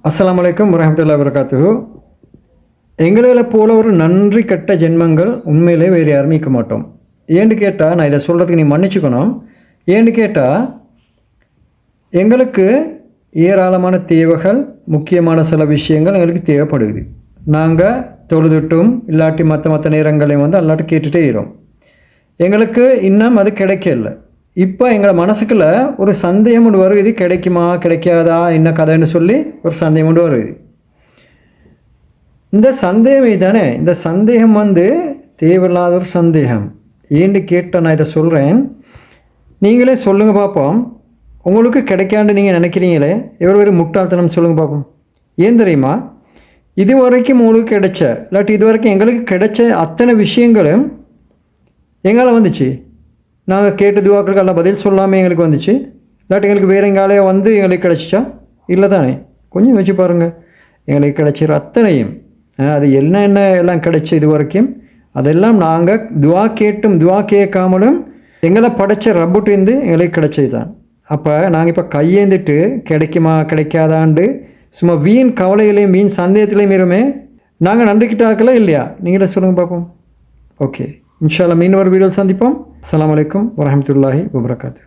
அஸ்ஸலாமு அலைக்கும் வரஹ்மத்துல்லாஹி வபரகாத்துஹு. எங்களை போல ஒரு நன்றி கெட்ட ஜென்மங்கள் உண்மையிலே வேறு யாருமே இருக்க மாட்டோம். ஏன்னு கேட்டால், நான் இதை சொல்கிறதுக்கு நீ மன்னிச்சுக்கணும். ஏன்னு கேட்டால், எங்களுக்கு ஏராளமான தேவைகள், முக்கியமான சில விஷயங்கள் எங்களுக்கு தேவைப்படுது. நாங்கள் தொழுதுட்டும் இல்லாட்டி மற்ற நேரங்களையும் அல்லாட்டி கேட்டுகிட்டே இருக்கிறோம். எங்களுக்கு இன்னும் அது கிடைக்கல. இப்போ எங்களை மனசுக்குள்ள ஒரு சந்தேகம் ஒன்று வருது, கிடைக்குமா கிடைக்காதா என்ன கதைன்னு சொல்லி ஒரு சந்தேகம் ஒன்று வருது. இந்த சந்தேகம் தானே, இந்த சந்தேகம் தேவையில்லாத ஒரு சந்தேகம். ஏன்னு கேட்டால் நான் இதை சொல்கிறேன், நீங்களே சொல்லுங்கள் பார்ப்போம். உங்களுக்கு கிடைக்காண்டு நீங்கள் நினைக்கிறீங்களே, எவ்வளோ முட்டாள்தனம் சொல்லுங்கள் பார்ப்போம். ஏன் தெரியுமா? இது வரைக்கும் உங்களுக்கு கிடைச்ச இல்லாட்டி இது வரைக்கும் எங்களுக்கு கிடைச்ச அத்தனை விஷயங்களும் எங்கால் வந்துச்சு. நாங்கள் கேட்ட துவாக்களுக்கெல்லாம் பதில் சொல்லாமல் எங்களுக்கு வந்துச்சு. இல்லாட்டி எங்களுக்கு வேறு எங்காலே எங்களுக்கு கிடச்சிச்சா? இல்லை தானே. கொஞ்சம் வச்சு பாருங்கள். எங்களுக்கு கிடைச்சிற அத்தனையும் அது என்ன எல்லாம் கிடைச்சி இது வரைக்கும் அதெல்லாம் நாங்கள் துவா கேட்டும் துவா கேட்காமலும் எங்களை படைச்ச ரப்புட்டேருந்து எங்களுக்கு கிடைச்சது தான். அப்போ நாங்கள் இப்போ கையேந்துட்டு கிடைக்குமா கிடைக்காதாண்டு சும்மா வீண் கவலையிலையும் வீண் சந்தேகத்திலையும் இருமே. நாங்கள் நன்றிக்கிட்டாக்கல இல்லையா? நீங்களே சொல்லுங்கள் பார்ப்போம். ஓகே, இன்ஷா அல்லாஹ் மீண்டும் ஒரு வீடியோவில் சந்திப்போம். அஸ்ஸலாமு அலைக்கும் வரஹ்மத்துல்லாஹி வபரகாத்துஹு.